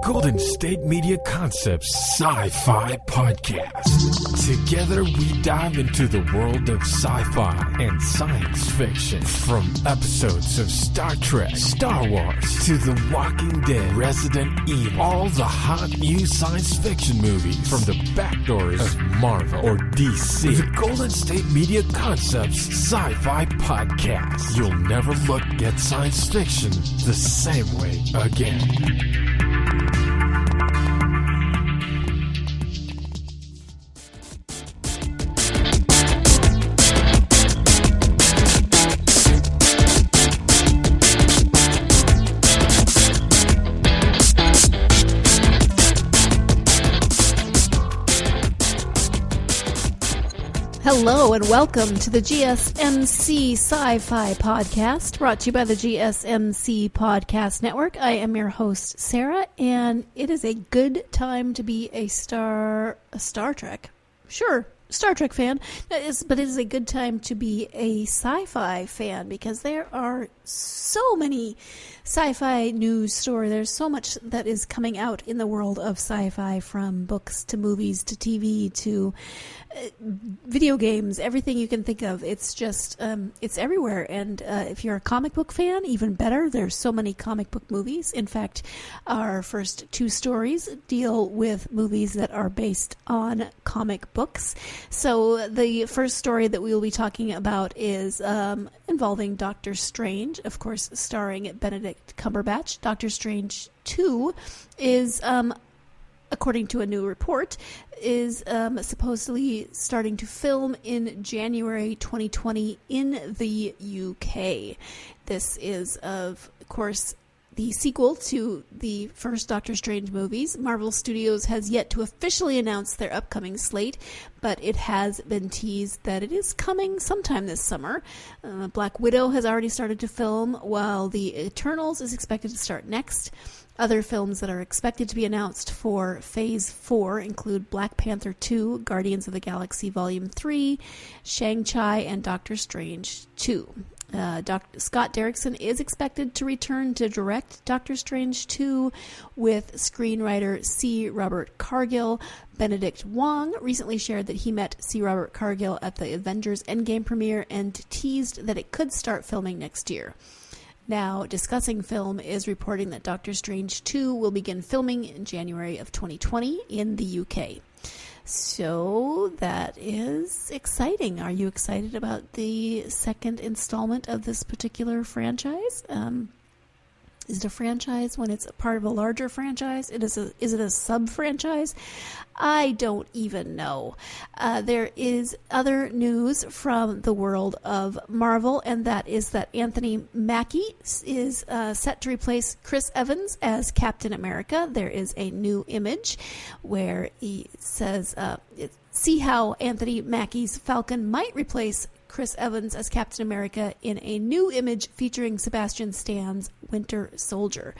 Golden State Media Concepts Sci-Fi Podcast. Together we dive into the world of sci-fi and science fiction. From episodes of Star Trek, Star Wars, to The Walking Dead, Resident Evil, all the hot new science fiction movies from the backdoors of Marvel or DC. The Golden State Media Concepts Sci-Fi Podcast. You'll never look at science fiction the same way again. Hello and welcome to the GSMC Sci-Fi Podcast, brought to you by the GSMC Podcast Network. I am your host, Sarah, and it is a good time to be a Star Trek. Sure, Star Trek fan, but it is a good time to be a sci-fi fan because there are so many sci-fi news stories. There's so much that is coming out in the world of sci-fi, from books to movies to TV to video games, everything you can think of. It's just, it's everywhere. And if you're a comic book fan, even better. There's so many comic book movies. In fact, our first two stories deal with movies that are based on comic books. So the first story that we will be talking about is involving Doctor Strange, of course, starring Benedict Cumberbatch. Doctor Strange 2 is, according to a new report, is supposedly starting to film in January 2020 in the UK. This is, of course, the sequel to the first Doctor Strange movies. Marvel Studios has yet to officially announce their upcoming slate, but it has been teased that it is coming sometime this summer. Black Widow has already started to film, while The Eternals is expected to start next. Other films that are expected to be announced for Phase 4 include Black Panther 2, Guardians of the Galaxy Volume 3, Shang-Chi, and Doctor Strange 2. Scott Derrickson is expected to return to direct Doctor Strange 2 with screenwriter C. Robert Cargill. Benedict Wong recently shared that he met C. Robert Cargill at the Avengers Endgame premiere and teased that it could start filming next year. Now, Discussing Film is reporting that Doctor Strange 2 will begin filming in January of 2020 in the UK. So that is exciting. Are you excited about the second installment of this particular franchise? Is it a franchise when it's a part of a larger franchise? Is it a sub-franchise? I don't even know. There is other news from the world of Marvel, and that is that Anthony Mackie is set to replace Chris Evans as Captain America. There is a new image where he says, see how Anthony Mackie's Falcon might replace Chris Evans as Captain America in a new image featuring Sebastian Stan's Winter Soldier.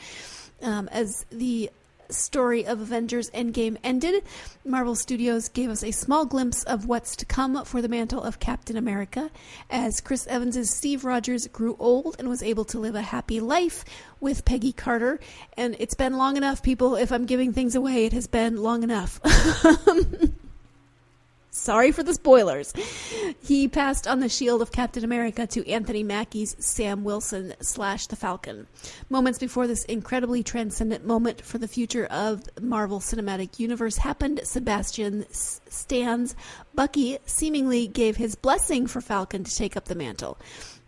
As the story of Avengers Endgame ended, Marvel Studios gave us a small glimpse of what's to come for the mantle of Captain America, as Chris Evans' Steve Rogers grew old and was able to live a happy life with Peggy Carter. And it's been long enough, people. If I'm giving things away, it has been long enough. Sorry for the spoilers. He passed on the shield of Captain America to Anthony Mackie's Sam Wilson / the Falcon. Moments before this incredibly transcendent moment for the future of the Marvel Cinematic Universe happened, Sebastian Stan's Bucky seemingly gave his blessing for Falcon to take up the mantle.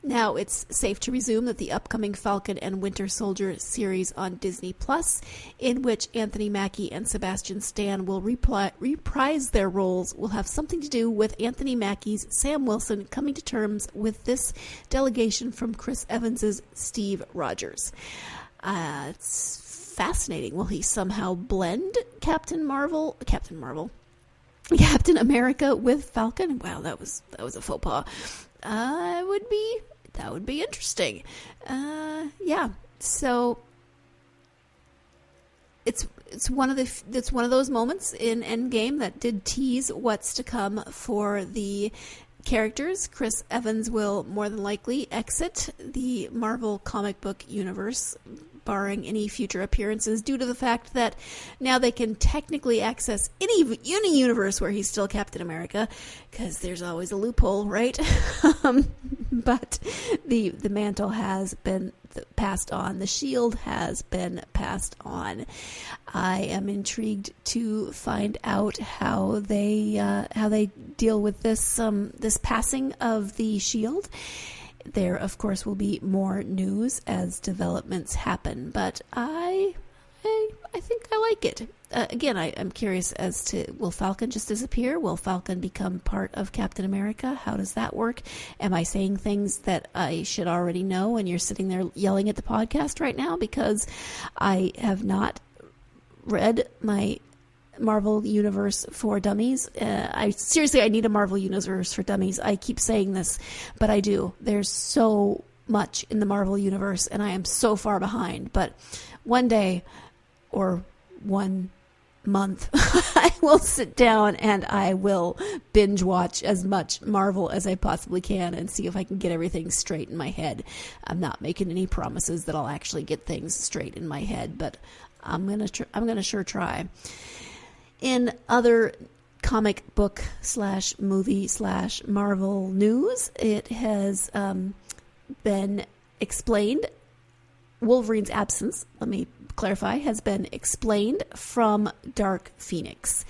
Now it's safe to resume that the upcoming Falcon and Winter Soldier series on Disney Plus, in which Anthony Mackie and Sebastian Stan will reprise their roles, will have something to do with Anthony Mackie's Sam Wilson coming to terms with this delegation from Chris Evans' Steve Rogers. It's fascinating. Will he somehow blend Captain America with Falcon? Wow, that was a faux pas. That would be interesting. Yeah. So it's one of those moments in Endgame that did tease what's to come for the characters. Chris Evans will more than likely exit the Marvel comic book universe barring any future appearances, due to the fact that now they can technically access any universe where he's still Captain America, because there's always a loophole, right? But the mantle has been passed on. The shield has been passed on. I am intrigued to find out how they deal with this passing of the shield. There, of course, will be more news as developments happen, but I think I like it. Again, I'm curious as to, will Falcon just disappear? Will Falcon become part of Captain America? How does that work? Am I saying things that I should already know and you're sitting there yelling at the podcast right now because I have not read my Marvel Universe for Dummies? I need a Marvel Universe for Dummies. I keep saying this, but I do. There's so much in the Marvel Universe, and I am so far behind. But one day, or 1 month, I will sit down and I will binge watch as much Marvel as I possibly can and see if I can get everything straight in my head. I'm not making any promises that I'll actually get things straight in my head, but I'm gonna sure try. In other comic book / movie / Marvel news, it has been explained. Wolverine's absence, let me clarify, has been explained from Dark Phoenix.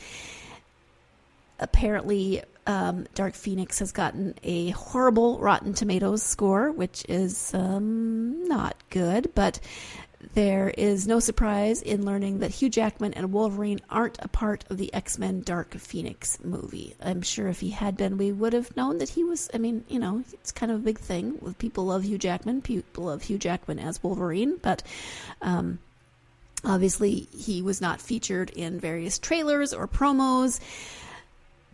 Apparently, Dark Phoenix has gotten a horrible Rotten Tomatoes score, which is not good, but there is no surprise in learning that Hugh Jackman and Wolverine aren't a part of the X-Men Dark Phoenix movie. I'm sure if he had been, we would have known that he was. I mean, it's kind of a big thing. People love Hugh Jackman. People love Hugh Jackman as Wolverine, but obviously he was not featured in various trailers or promos.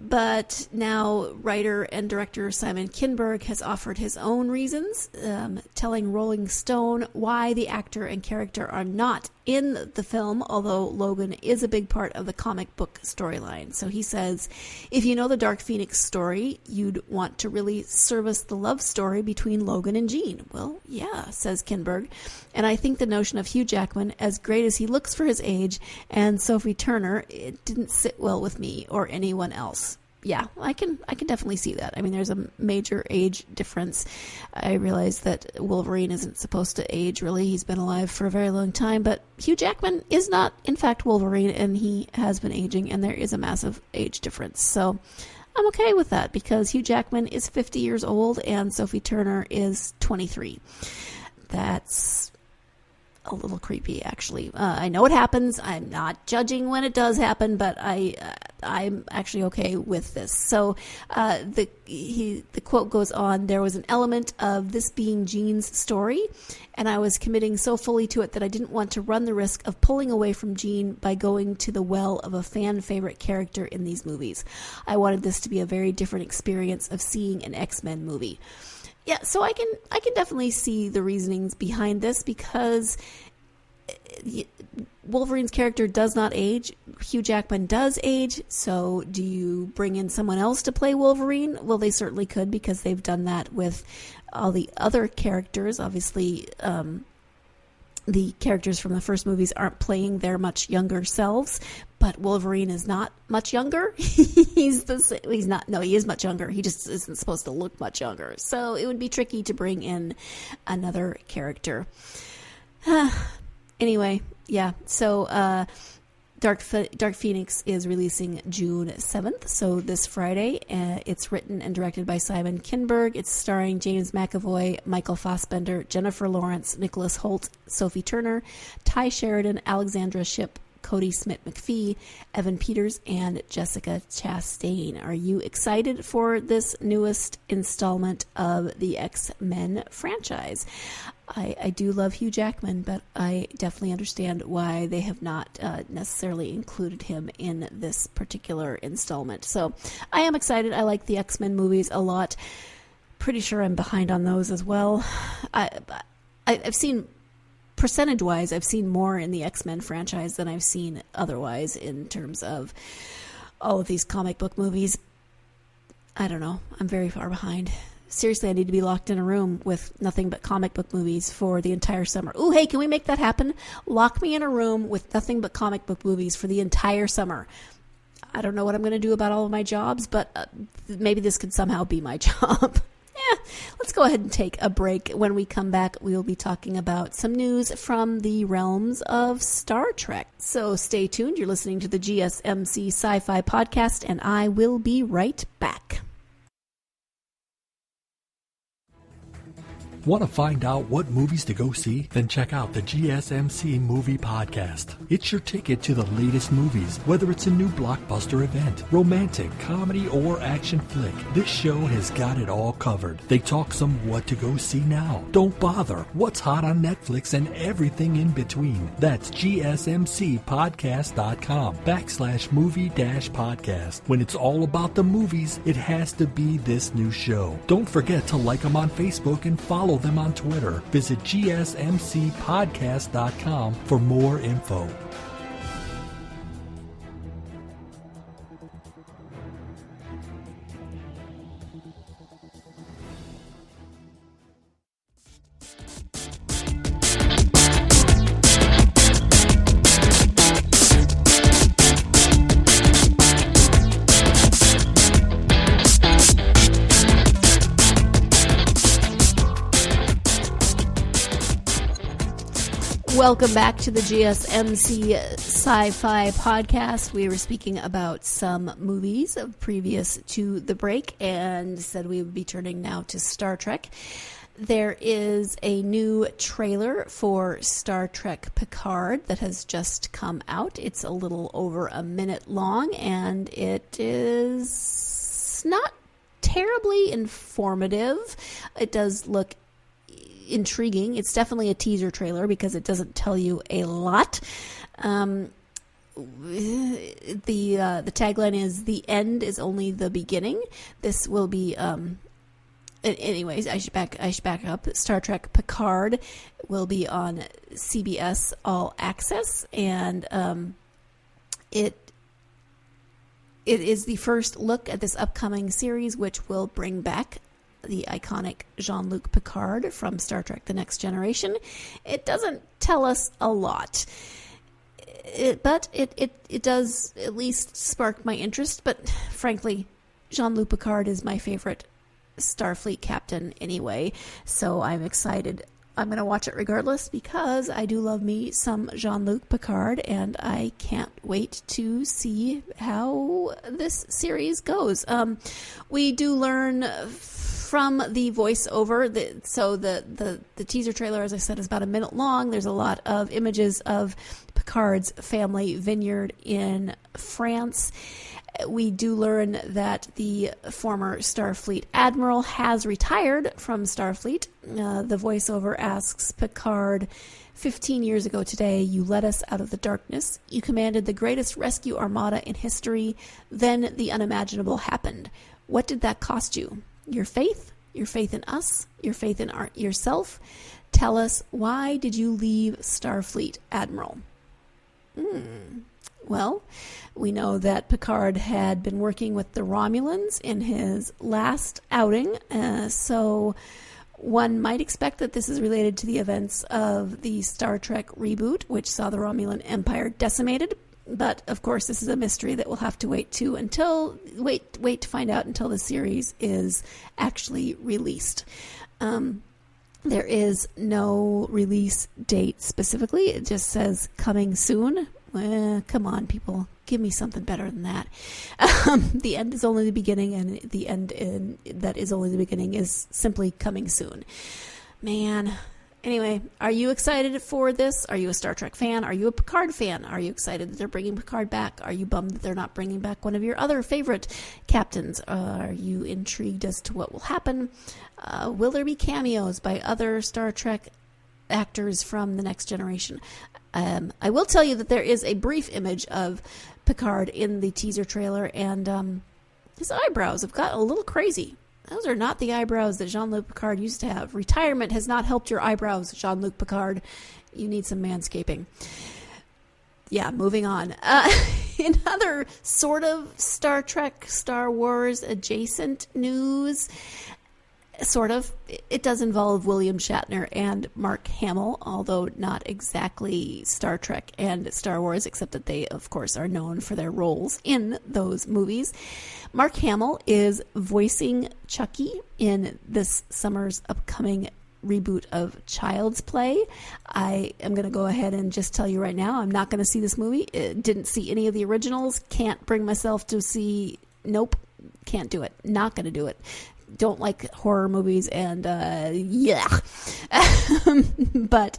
But now writer and director Simon Kinberg has offered his own reasons, telling Rolling Stone why the actor and character are not in the film, although Logan is a big part of the comic book storyline. So he says, if you know the Dark Phoenix story, you'd want to really service the love story between Logan and Jean. Well, yeah, says Kinberg. And I think the notion of Hugh Jackman, as great as he looks for his age, and Sophie Turner, it didn't sit well with me or anyone else. Yeah, I can definitely see that. I mean, there's a major age difference. I realize that Wolverine isn't supposed to age, really. He's been alive for a very long time, but Hugh Jackman is not, in fact, Wolverine, and he has been aging, and there is a massive age difference. So I'm okay with that, because Hugh Jackman is 50 years old, and Sophie Turner is 23. That's a little creepy, actually. I know it happens. I'm not judging when it does happen, but I'm actually okay with this. So the quote goes on, there was an element of this being Jean's story, and I was committing so fully to it that I didn't want to run the risk of pulling away from Jean by going to the well of a fan favorite character in these movies. I wanted this to be a very different experience of seeing an X-Men movie. Yeah, so I can definitely see the reasonings behind this, because Wolverine's character does not age. Hugh Jackman does age. So do you bring in someone else to play Wolverine? Well, they certainly could, because they've done that with all the other characters. Obviously, the characters from the first movies aren't playing their much younger selves, but Wolverine is not much younger. He is much younger. He just isn't supposed to look much younger. So it would be tricky to bring in another character. Anyway, yeah. So Dark Phoenix is releasing June 7th, so this Friday. It's written and directed by Simon Kinberg. It's starring James McAvoy, Michael Fassbender, Jennifer Lawrence, Nicholas Hoult, Sophie Turner, Ty Sheridan, Alexandra Shipp, Cody Smith-McPhee, Evan Peters, and Jessica Chastain. Are you excited for this newest installment of the X-Men franchise? I do love Hugh Jackman, but I definitely understand why they have not necessarily included him in this particular installment. So I am excited. I like the X-Men movies a lot. Pretty sure I'm behind on those as well. I've seen, percentage-wise, I've seen more in the X-Men franchise than I've seen otherwise in terms of all of these comic book movies. I don't know. I'm very far behind. Seriously, I need to be locked in a room with nothing but comic book movies for the entire summer. Ooh, hey, can we make that happen? Lock me in a room with nothing but comic book movies for the entire summer. I don't know what I'm going to do about all of my jobs, but maybe this could somehow be my job. Let's go ahead and take a break. When we come back, we will be talking about some news from the realms of Star Trek. So stay tuned. You're listening to the GSMC Sci-Fi Podcast, and I will be right back. Want to find out what movies to go see? Then check out the GSMC Movie Podcast. It's your ticket to the latest movies, whether it's a new blockbuster event, romantic, comedy, or action flick. This show has got it all covered. They talk some what to go see now, don't bother, what's hot on Netflix, and everything in between. That's gsmcpodcast.com/movie-podcast. When it's all about the movies, it has to be this new show. Don't forget to like them on Facebook and follow them on Twitter. Visit gsmcpodcast.com for more info. Welcome back to the GSMC Sci-Fi Podcast. We were speaking about some movies previous to the break and said we would be turning now to Star Trek. There is a new trailer for Star Trek Picard that has just come out. It's a little over a minute long, and it is not terribly informative. It does look intriguing. It's definitely a teaser trailer because it doesn't tell you a lot. The tagline is "The end is only the beginning." This will be anyways, I should back up. Star Trek Picard will be on CBS All Access, and it is the first look at this upcoming series, which will bring back the iconic Jean-Luc Picard from Star Trek The Next Generation. It doesn't tell us a lot, but it does at least spark my interest. But frankly, Jean-Luc Picard is my favorite Starfleet captain anyway, so I'm excited. I'm going to watch it regardless because I do love me some Jean-Luc Picard, and I can't wait to see how this series goes. We do learn from the voiceover, so the teaser trailer, as I said, is about a minute long. There's a lot of images of Picard's family vineyard in France. We do learn that the former Starfleet admiral has retired from Starfleet. The voiceover asks Picard, 15 years ago today, you led us out of the darkness. You commanded the greatest rescue armada in history. Then the unimaginable happened. What did that cost you? Your faith in us, your faith in yourself. Tell us, why did you leave Starfleet, Admiral? Well, we know that Picard had been working with the Romulans in his last outing, so one might expect that this is related to the events of the Star Trek reboot, which saw the Romulan Empire decimated. But of course, this is a mystery that we'll have to wait to find out until the series is actually released. There is no release date specifically. It just says coming soon. Come on, people. Give me something better than that. The end is only the beginning, and the end that is only the beginning is simply coming soon. Man. Anyway, are you excited for this? Are you a Star Trek fan? Are you a Picard fan? Are you excited that they're bringing Picard back? Are you bummed that they're not bringing back one of your other favorite captains? Are you intrigued as to what will happen? Will there be cameos by other Star Trek actors from The Next Generation? I will tell you that there is a brief image of Picard in the teaser trailer, and his eyebrows have got a little crazy. Those are not the eyebrows that Jean-Luc Picard used to have. Retirement has not helped your eyebrows, Jean-Luc Picard. You need some manscaping. Yeah, moving on. In other sort of Star Trek, Star Wars adjacent news, Sort of. It does involve William Shatner and Mark Hamill, although not exactly Star Trek and Star Wars, except that they, of course, are known for their roles in those movies. Mark Hamill is voicing Chucky in this summer's upcoming reboot of Child's Play. I am going to go ahead and just tell you right now, I'm not going to see this movie. Didn't see any of the originals. Can't bring myself to see. Nope. Can't do it. Not going to do it. Don't like horror movies, and yeah. But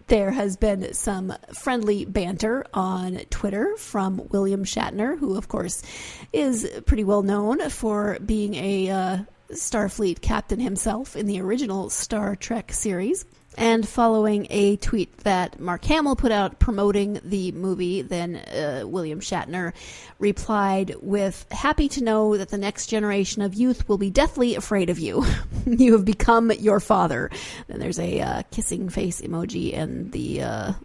there has been some friendly banter on Twitter from William Shatner, who, of course, is pretty well known for being a Starfleet captain himself in the original Star Trek series. And following a tweet that Mark Hamill put out promoting the movie, then William Shatner replied with, "Happy to know that the next generation of youth will be deathly afraid of you. You have become your father." Then there's a kissing face emoji and the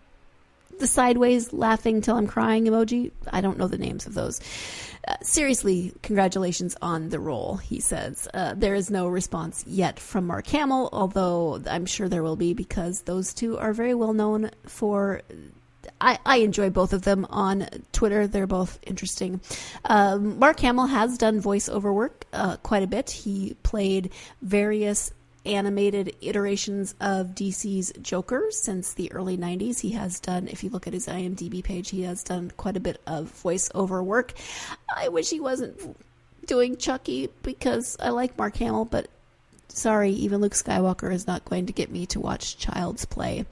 sideways laughing till I'm crying emoji. I don't know the names of those. Seriously, congratulations on the role, he says. There is no response yet from Mark Hamill, although I'm sure there will be, because those two are very well known for... I enjoy both of them on Twitter. They're both interesting. Mark Hamill has done voiceover work quite a bit. He played various animated iterations of DC's Joker since the early 90s. He has done, if you look at his IMDb page, he has done quite a bit of voiceover work. I wish he wasn't doing Chucky, because I like Mark Hamill, but sorry, even Luke Skywalker is not going to get me to watch Child's Play.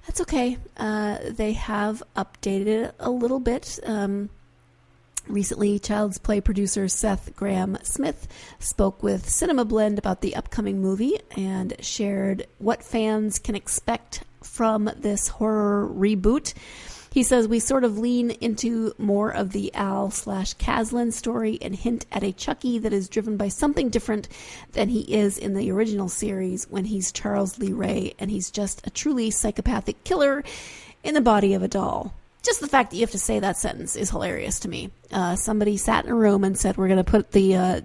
That's okay. They have updated it a little bit. Recently, Child's Play producer Seth Grahame-Smith spoke with Cinema Blend about the upcoming movie and shared what fans can expect from this horror reboot. He says, "We sort of lean into more of the Al/Kazlan story and hint at a Chucky that is driven by something different than he is in the original series when he's Charles Lee Ray and he's just a truly psychopathic killer in the body of a doll." Just the fact that you have to say that sentence is hilarious to me. Somebody sat in a room and said, "We're going to put the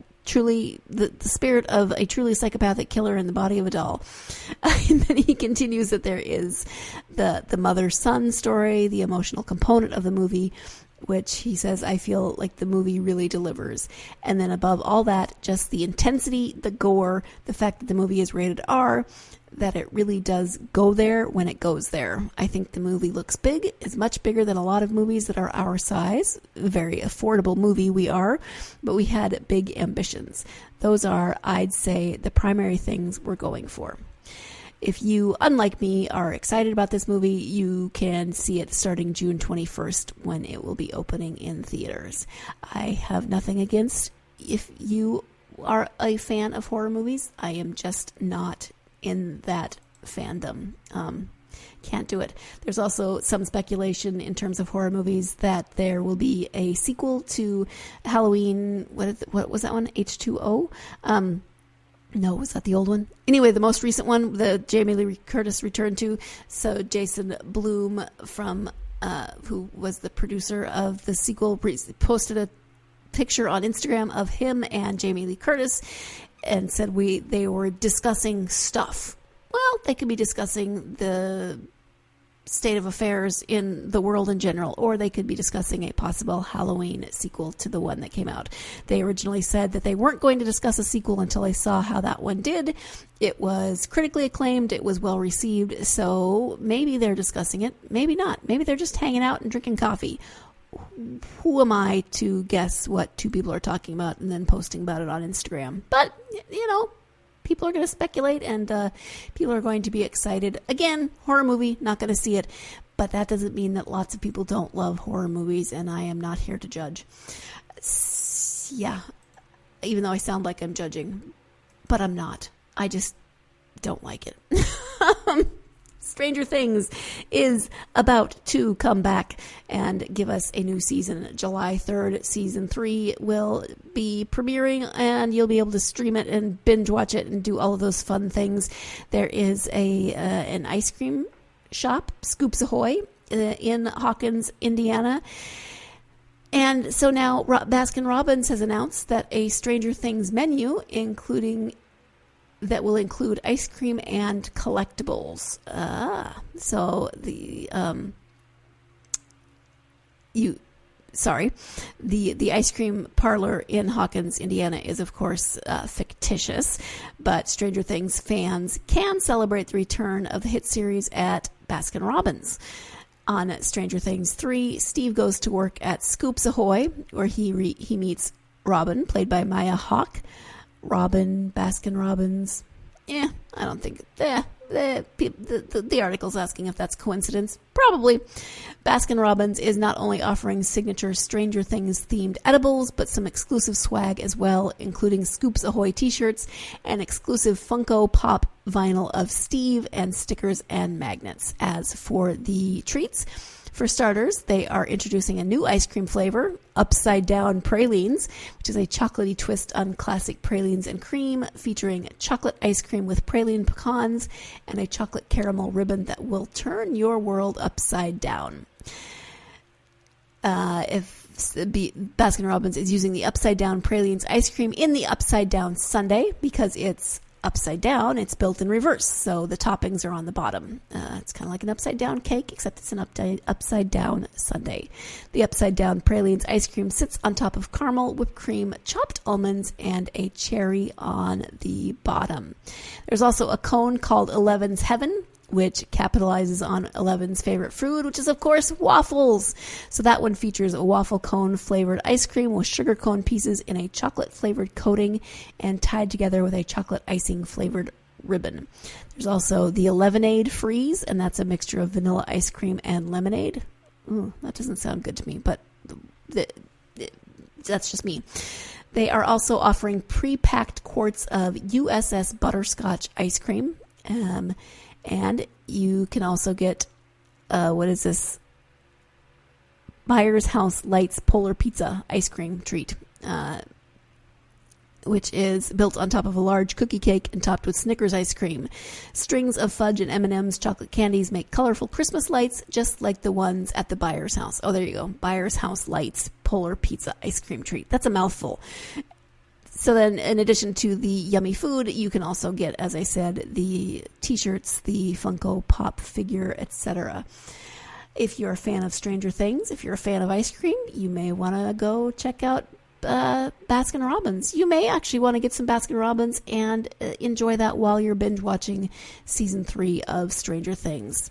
spirit of a truly psychopathic killer in the body of a doll." And then he continues that there is the mother-son story, the emotional component of the movie, which he says, "I feel like the movie really delivers." And then above all that, just the intensity, the gore, the fact that the movie is rated R, that it really does go there when it goes there. I think the movie looks big, is much bigger than a lot of movies that are our size. Very affordable movie we are, but we had big ambitions. Those are, I'd say, the primary things we're going for. If you, unlike me, are excited about this movie, you can see it starting June 21st when it will be opening in theaters. I have nothing against if you are a fan of horror movies. I am just not in that fandom. Can't do it. There's also some speculation in terms of horror movies that there will be a sequel to Halloween. What was that one? H2O? No, was that the old one? Anyway, the most recent one, the Jamie Lee Curtis returned to. So Jason Blum from who was the producer of the sequel, posted a picture on Instagram of him and Jamie Lee Curtis and said they were discussing stuff. Well, they could be discussing the state of affairs in the world in general, or they could be discussing a possible Halloween sequel to the one that came out. They originally said that they weren't going to discuss a sequel until they saw how that one did. It was critically acclaimed. It was well received. So maybe they're discussing it. Maybe not. Maybe they're just hanging out and drinking coffee. Who am I to guess what two people are talking about and then posting about it on Instagram? But, people are going to speculate and people are going to be excited. Again, horror movie, not going to see it. But that doesn't mean that lots of people don't love horror movies, and I am not here to judge. Yeah, even though I sound like I'm judging. But I'm not. I just don't like it. Stranger Things is about to come back and give us a new season. July 3rd, season 3 will be premiering, and you'll be able to stream it and binge watch it and do all of those fun things. There is an ice cream shop, Scoops Ahoy, in Hawkins, Indiana. And so now Baskin-Robbins has announced that a Stranger Things menu, including that will include ice cream and collectibles. So the ice cream parlor in Hawkins, Indiana is, of course, fictitious, but Stranger Things fans can celebrate the return of the hit series at Baskin-Robbins. On Stranger Things 3, Steve goes to work at Scoops Ahoy, where he meets Robin, played by Maya Hawke. Robin, Baskin-Robbins. I don't think... The article's asking if that's coincidence. Probably. Baskin-Robbins is not only offering signature Stranger Things themed edibles, but some exclusive swag as well, including Scoops Ahoy t-shirts and exclusive Funko Pop vinyl of Steve and stickers and magnets. As for the treats, for starters, they are introducing a new ice cream flavor, Upside Down Pralines, which is a chocolatey twist on classic pralines and cream, featuring chocolate ice cream with praline pecans and a chocolate caramel ribbon that will turn your world upside down. Baskin-Robbins is using the Upside Down Pralines ice cream in the Upside Down Sundae because it's upside down, it's built in reverse, so the toppings are on the bottom. It's kind of like an upside down cake, except it's an upside down sundae. The Upside Down Pralines ice cream sits on top of caramel, whipped cream, chopped almonds, and a cherry on the bottom. There's also a cone called Eleven's Heaven, which capitalizes on Eleven's favorite food, which is, of course, waffles. So that one features a waffle cone flavored ice cream with sugar cone pieces in a chocolate flavored coating and tied together with a chocolate icing flavored ribbon. There's also the Lemonade Freeze, and that's a mixture of vanilla ice cream and lemonade. Ooh, that doesn't sound good to me, but that's just me. They are also offering pre-packed quarts of USS Butterscotch ice cream. And you can also get, Myers House Lights Polar Pizza ice cream treat, which is built on top of a large cookie cake and topped with Snickers ice cream. Strings of fudge and M&M's chocolate candies make colorful Christmas lights, just like the ones at the Byers House. Oh, there you go. Byers House Lights Polar Pizza ice cream treat. That's a mouthful. So then, in addition to the yummy food, you can also get, as I said, the t-shirts, the Funko Pop figure, etc. If you're a fan of Stranger Things, if you're a fan of ice cream, you may want to go check out Baskin-Robbins. You may actually want to get some Baskin-Robbins and enjoy that while you're binge watching season 3 of Stranger Things.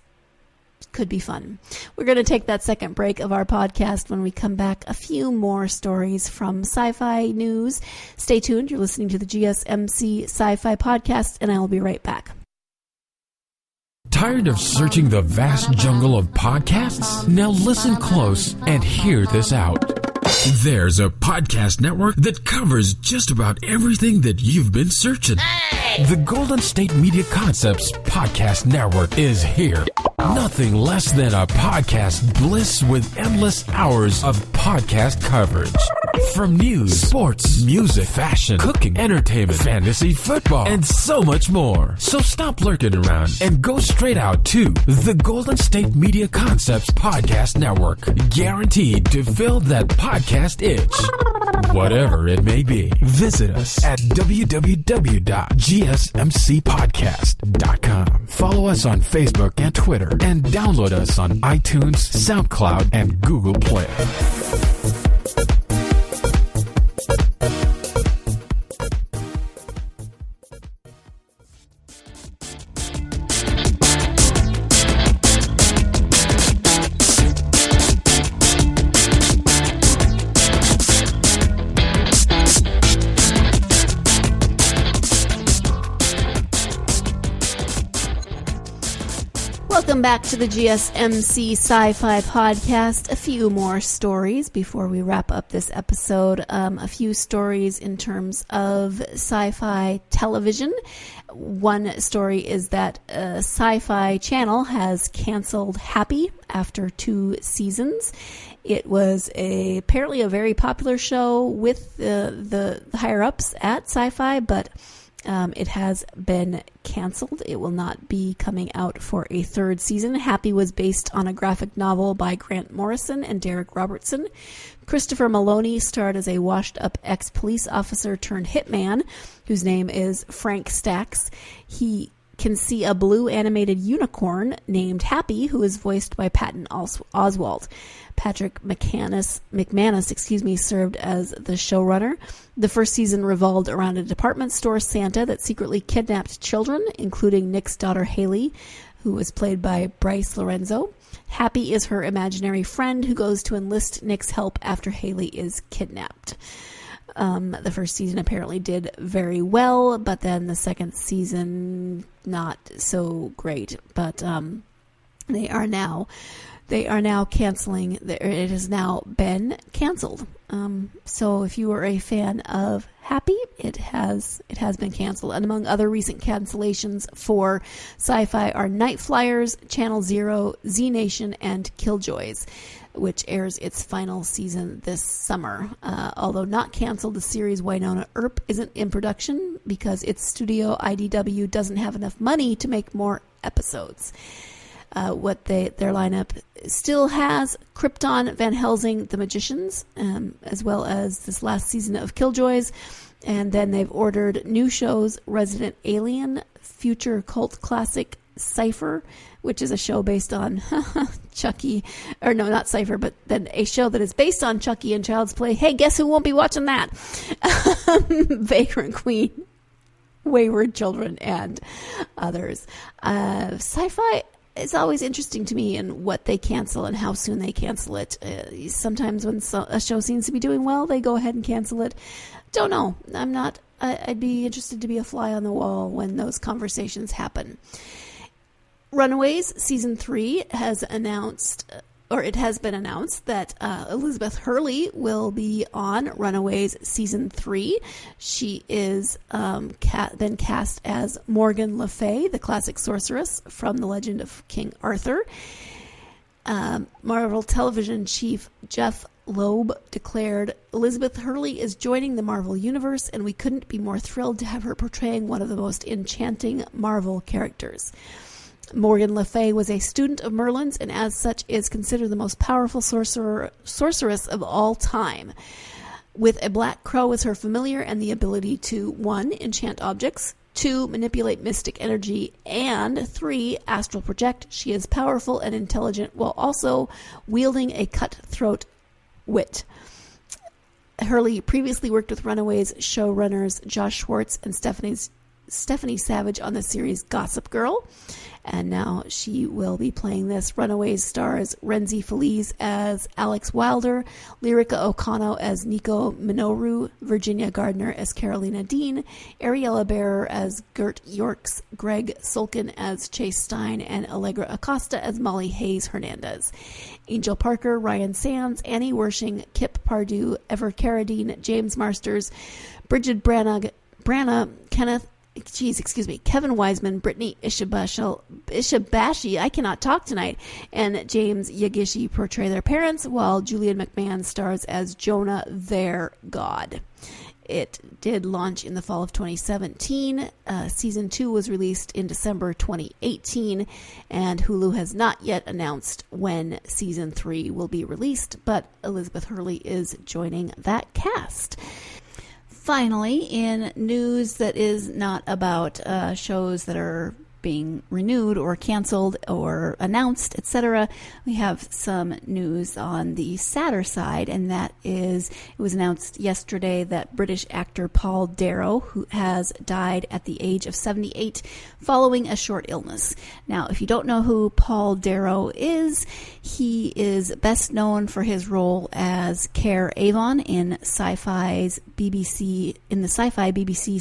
Could be fun. We're going to take that second break of our podcast. When we come back, a few more stories from Sci-Fi News. Stay tuned. You're listening to the GSMC Sci-Fi Podcast, and I will be right back. Tired of searching the vast jungle of podcasts? Now listen close and hear this out. There's a podcast network that covers just about everything that you've been searching. Hey! The Golden State Media Concepts Podcast Network is here. Nothing less than a podcast bliss with endless hours of podcast coverage. From news, sports, music, fashion, cooking, entertainment, fantasy, football, and so much more. So stop lurking around and go straight out to the Golden State Media Concepts Podcast Network. Guaranteed to fill that podcast itch. Whatever it may be. Visit us at www.gsmcpodcast.com. Follow us on Facebook and Twitter, and download us on iTunes, SoundCloud, and Google Play. Welcome back to the GSMC Sci-Fi Podcast. A few more stories before we wrap up this episode. A few stories in terms of sci-fi television. One story is that Sci-Fi Channel has canceled Happy after 2 seasons. It was apparently a very popular show with the higher-ups at Sci-Fi, but It has been canceled. It will not be coming out for a third season. Happy was based on a graphic novel by Grant Morrison and Derek Robertson. Christopher Maloney starred as a washed-up ex-police officer turned hitman, whose name is Frank Stacks. He can see a blue animated unicorn named Happy, who is voiced by Patton Oswalt. Patrick McManus, served as the showrunner. The first season revolved around a department store Santa that secretly kidnapped children, including Nick's daughter Haley, who was played by Bryce Lorenzo. Happy is her imaginary friend who goes to enlist Nick's help after Haley is kidnapped. The first season apparently did very well, but then the second season not so great. But they are now canceling. It has now been canceled. So if you are a fan of Happy, it has been canceled. And among other recent cancellations for Sci-Fi are Night Flyers, Channel Zero, Z Nation, and Killjoys, which airs its final season this summer. Although not canceled, the series Wynonna Earp isn't in production because its studio IDW doesn't have enough money to make more episodes. Their lineup still has Krypton, Van Helsing, The Magicians, as well as this last season of Killjoys. And then they've ordered new shows, Resident Alien, future cult classic Cypher, which is a show based on Chucky, or no, not Cypher, but then a show that is based on Chucky and Child's Play. Hey, guess who won't be watching that? Vagrant Queen, Wayward Children, and others. Sci-Fi is always interesting to me in what they cancel and how soon they cancel it. Sometimes when a show seems to be doing well, they go ahead and cancel it. Don't know. I'd be interested to be a fly on the wall when those conversations happen. Runaways Season 3 has been announced that Elizabeth Hurley will be on Runaways Season 3. She is been cast as Morgan Le Fay, the classic sorceress from The Legend of King Arthur. Marvel Television chief Jeff Loeb declared, "Elizabeth Hurley is joining the Marvel Universe, and we couldn't be more thrilled to have her portraying one of the most enchanting Marvel characters." Morgan Le Fay was a student of Merlin's and as such is considered the most powerful sorceress of all time. With a black crow as her familiar and the ability to 1. Enchant objects, 2. Manipulate mystic energy, and 3. Astral project, she is powerful and intelligent while also wielding a cutthroat wit. Hurley previously worked with Runaways showrunners Josh Schwartz and Stephanie Savage on the series Gossip Girl, and now she will be playing this. Runaways stars Renzi Feliz as Alex Wilder, Lyrica O'Connell as Nico Minoru, Virginia Gardner as Carolina Dean, Ariella Bearer as Gert Yorks, Greg Sulkin as Chase Stein, and Allegra Acosta as Molly Hayes Hernandez. Angel Parker, Ryan Sands, Annie Wershing, Kip Pardue, Ever Carradine, James Marsters, Bridget Branagh, Kevin Wiseman, Brittany Ishibashi, I cannot talk tonight, and James Yagishi portray their parents, while Julian McMahon stars as Jonah, their god. It did launch in the fall of 2017. Season 2 was released in December 2018, and Hulu has not yet announced when Season 3 will be released, but Elizabeth Hurley is joining that cast. Finally, in news that is not about shows that are being renewed or canceled or announced, etc., we have some news on the sadder side, and that is, it was announced yesterday that British actor Paul Darrow, who has died at the age of 78 following a short illness. Now, if you don't know who Paul Darrow is, he is best known for his role as Care Avon in the sci-fi BBC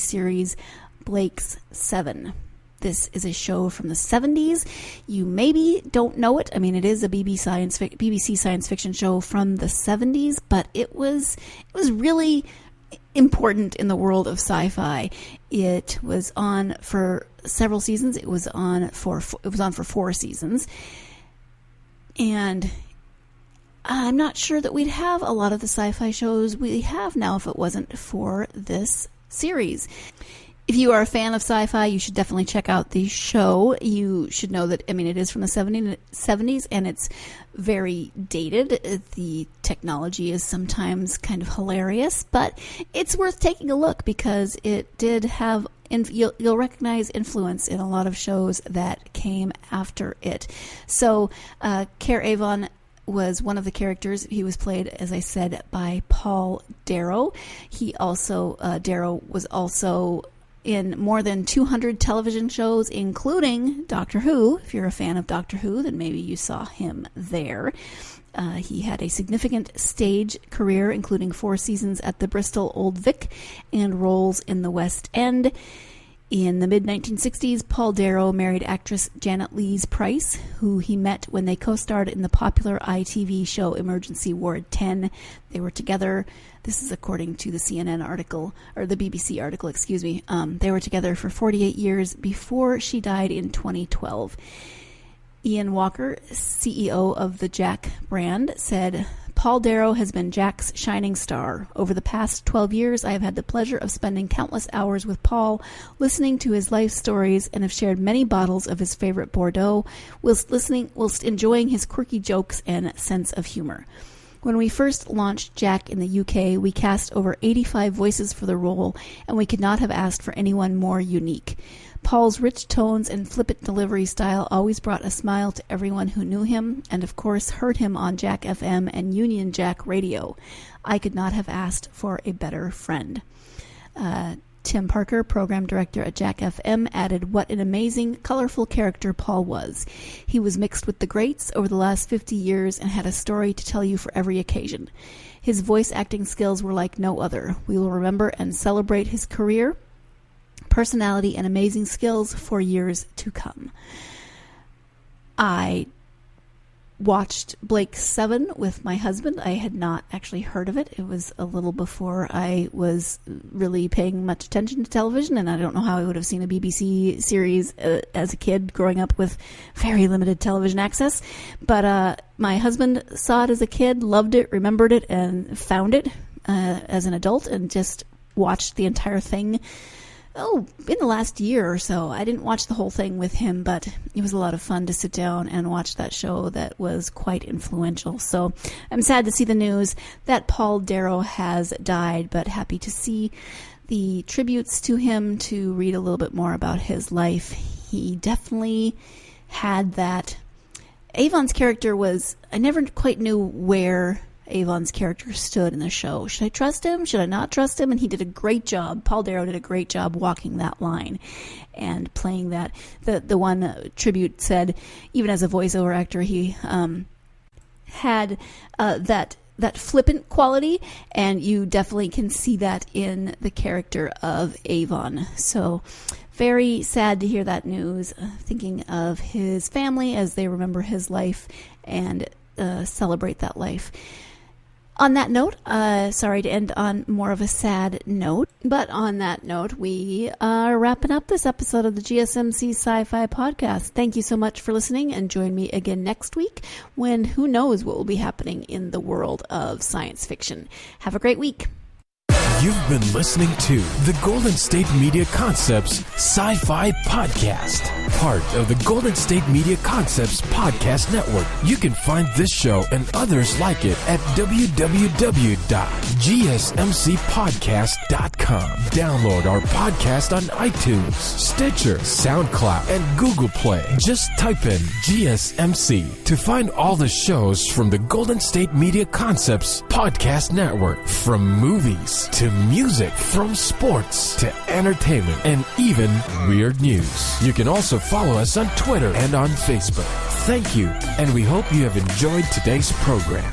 series Blake's 7. This is a show from the 70s. You maybe don't know it. I mean, it is a BBC science fiction show from the 70s, but it was really important in the world of sci-fi. It was on for several seasons. It was on for 4 seasons. And I'm not sure that we'd have a lot of the sci-fi shows we have now if it wasn't for this series. If you are a fan of sci-fi, you should definitely check out the show. You should know that, it is from the 70s, and it's very dated. The technology is sometimes kind of hilarious, but it's worth taking a look because it did have, you'll recognize influence in a lot of shows that came after it. So, Care Avon was one of the characters. He was played, as I said, by Paul Darrow. He also, Darrow was also in more than 200 television shows, including Doctor Who. If you're a fan of Doctor Who, then maybe you saw him there. He had a significant stage career, including 4 seasons at the Bristol Old Vic and roles in the West End. In the mid-1960s, Paul Darrow married actress Janet Lees Price, who he met when they co-starred in the popular ITV show Emergency Ward 10. They were together, this is according to the CNN article, or the BBC article, excuse me. They were together for 48 years before she died in 2012. Ian Walker, CEO of the Jack brand, said, Paul Darrow has been Jack's shining star. Over the past 12 years, I have had the pleasure of spending countless hours with Paul, listening to his life stories, and have shared many bottles of his favorite Bordeaux, whilst enjoying his quirky jokes and sense of humor. When we first launched Jack in the UK, we cast over 85 voices for the role, and we could not have asked for anyone more unique. Paul's rich tones and flippant delivery style always brought a smile to everyone who knew him, and of course heard him on Jack FM and Union Jack Radio. I could not have asked for a better friend. Tim Parker, program director at Jack FM, added what an amazing, colorful character Paul was. He was mixed with the greats over the last 50 years and had a story to tell you for every occasion. His voice acting skills were like no other. We will remember and celebrate his career, personality, and amazing skills for years to come. I watched Blake 7 with my husband. I had not actually heard of it. It was a little before I was really paying much attention to television, and I don't know how I would have seen a BBC series as a kid growing up with very limited television access. But my husband saw it as a kid, loved it, remembered it, and found it as an adult, and just watched the entire thing in the last year or so. I didn't watch the whole thing with him, but it was a lot of fun to sit down and watch that show that was quite influential. So I'm sad to see the news that Paul Darrow has died, but happy to see the tributes to him, to read a little bit more about his life. He definitely had that. Avon's character was, I never quite knew where Avon's character stood in the show. Should I trust him? Should I not trust him? And he did a great job. Paul Darrow did a great job walking that line and playing that. The one tribute said, even as a voiceover actor, he had that flippant quality, and you definitely can see that in the character of Avon. So very sad to hear that news, thinking of his family as they remember his life and celebrate that life. On that note, sorry to end on more of a sad note, but on that note, we are wrapping up this episode of the GSMC Sci-Fi Podcast. Thank you so much for listening, and join me again next week when who knows what will be happening in the world of science fiction. Have a great week. You've been listening to the Golden State Media Concepts Sci-Fi Podcast, part of the Golden State Media Concepts Podcast Network. You can find this show and others like it at www.gsmcpodcast.com. Download our podcast on iTunes, Stitcher, SoundCloud, and Google Play. Just type in GSMC to find all the shows from the Golden State Media Concepts Podcast Network, from movies to music, from sports to entertainment, and even weird news. You can also follow us on Twitter and on Facebook. Thank you, and we hope you have enjoyed today's program.